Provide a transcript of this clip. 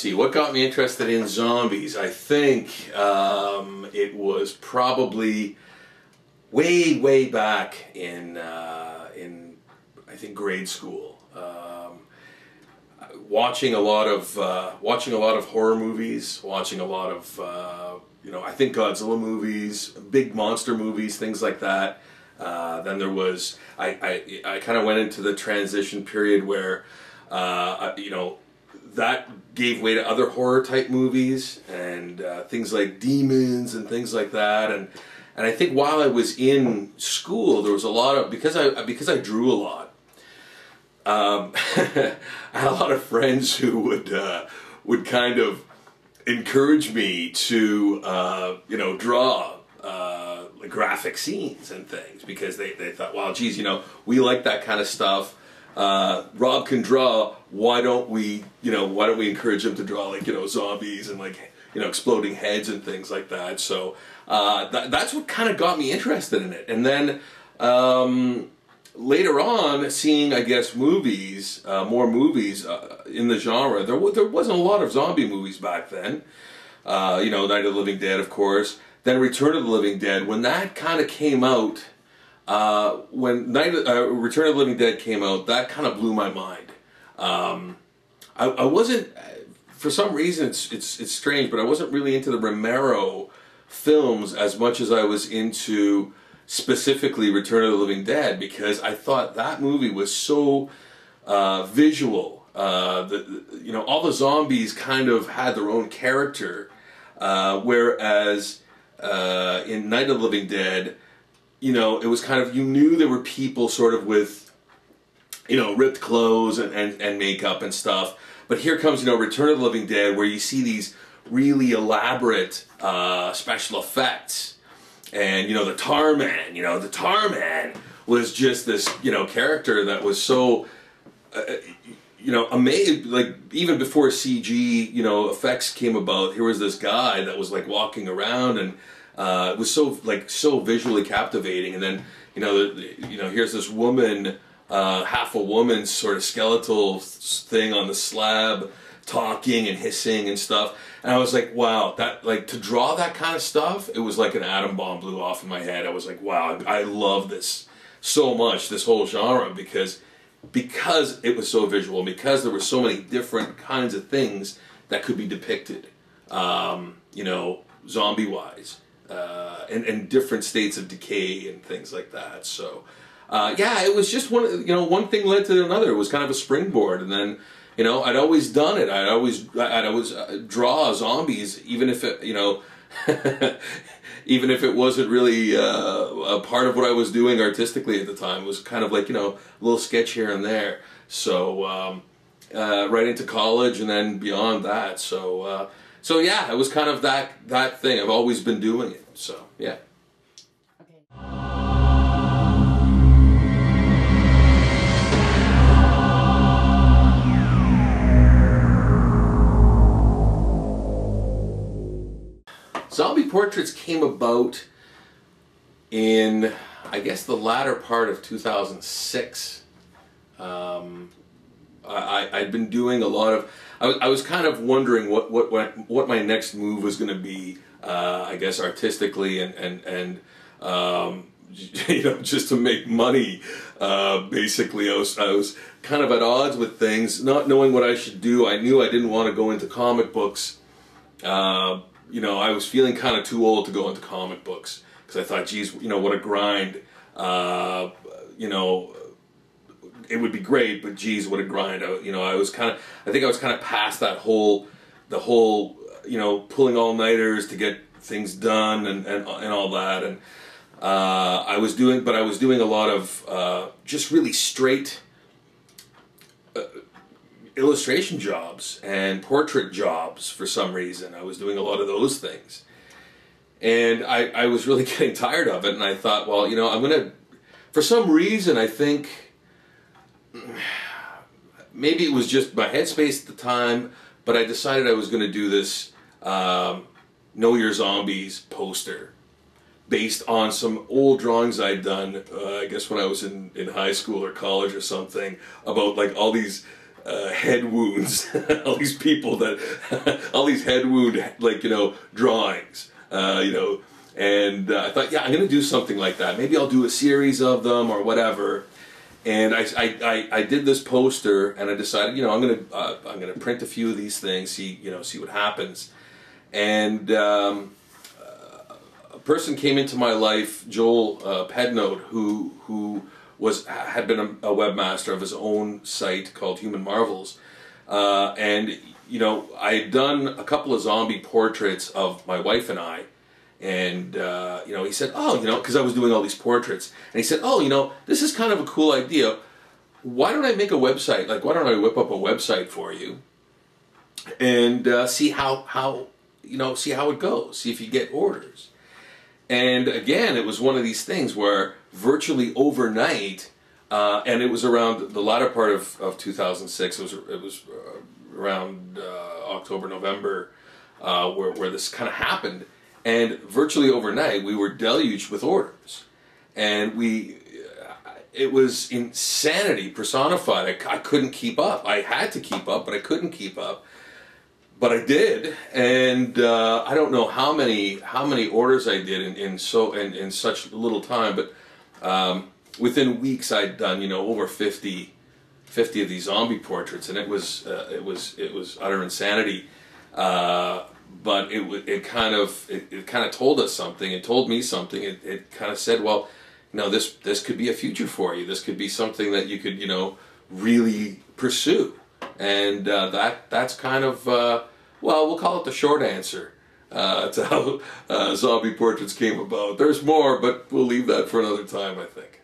see, what got me interested in zombies? I think it was probably way back in I think grade school. Watching a lot of horror movies, watching a lot of I think Godzilla movies, big monster movies, things like that. Then there was I kind of went into the transition period where that gave way to other horror type movies and things like demons and things like that. And I think while I was in school, there was a lot of, because I drew a lot. I had a lot of friends who would kind of encourage me to draw graphic scenes and things, because they thought, well, geez, we like that kind of stuff. Rob can draw. Why don't we encourage him to draw zombies and exploding heads and things like that? So that's what kind of got me interested in it. And then later on, seeing, I guess, movies, more movies in the genre. There wasn't a lot of zombie movies back then. Night of the Living Dead, of course. Then Return of the Living Dead. When that kind of came out, when Return of the Living Dead came out, that kind of blew my mind. I wasn't, for some reason, it's strange, but I wasn't really into the Romero films as much as I was into specifically Return of the Living Dead, because I thought that movie was so visual. All the zombies kind of had their own character, whereas in Night of the Living Dead, it was kind of, you knew there were people sort of with, ripped clothes and makeup and stuff. But here comes, Return of the Living Dead, where you see these really elaborate special effects. And, the Tar Man, the Tar Man was just this, character that was so, amazing. Like, even before CG, effects came about, here was this guy that was, walking around, and it was so visually captivating. And then, here's this woman, half a woman sort of skeletal thing on the slab, talking and hissing and stuff. And I was like, wow, that, to draw that kind of stuff, it was like an atom bomb blew off in my head. I was like, wow, I love this so much, this whole genre, because it was so visual, because there were so many different kinds of things that could be depicted, zombie-wise, and different states of decay and things like that. So, yeah, it was just one thing led to another. It was kind of a springboard, and then, I'd always done it. I'd always draw zombies, even if it, even if it wasn't really a part of what I was doing artistically at the time. It was kind of a little sketch here and there. So right into college and then beyond that. So yeah, it was kind of that thing. I've always been doing it. So yeah. Zombie portraits came about in, I guess, the latter part of 2006. I'd been doing a lot of, I was kind of wondering what my next move was going to be, I guess, artistically and just to make money. Basically, I was kind of at odds with things, not knowing what I should do. I knew I didn't want to go into comic books. I was feeling kind of too old to go into comic books, because I thought, geez, what a grind. It would be great, but geez, what a grind. I think I was kind of past the whole, pulling all-nighters to get things done and all that. And I was doing a lot of just really straight illustration jobs and portrait jobs for some reason. I was doing a lot of those things. And I was really getting tired of it, and I thought, well, I'm going to, for some reason, I think, maybe it was just my headspace at the time, but I decided I was going to do this Know Your Zombies poster based on some old drawings I'd done, I guess when I was in high school or college or something, about all these head wounds, all these people that, all these head wound, like, you know, drawings, you know, and I thought, yeah, I'm going to do something like that. Maybe I'll do a series of them or whatever. And I did this poster, and I decided, you know, I'm gonna print a few of these things, see what happens. And a person came into my life, Joel Pednode, who had been a webmaster of his own site called Human Marvels, and you know, I had done a couple of zombie portraits of my wife and I. And, you know, he said, oh, you know, because I was doing all these portraits. And he said, oh, you know, this is kind of a cool idea. Why don't I make a website? Like, why don't I whip up a website for you? And see how, you know, see how it goes. See if you get orders. And, again, it was one of these things where virtually overnight, and it was around the latter part of 2006. It was around October, November, where this kind of happened. And virtually overnight, we were deluged with orders, and it was insanity personified. I couldn't keep up. I had to keep up, but I couldn't keep up. But I did, and I don't know how many orders I did in such little time. But within weeks, I'd done, you know, over 50 of these zombie portraits, and it was utter insanity. But it kind of told us something. It told me something. It kind of said, well, you know, this could be a future for you. This could be something that you could, you know, really pursue. And that's kind of well, we'll call it the short answer to how zombie portraits came about. There's more, but we'll leave that for another time, I think.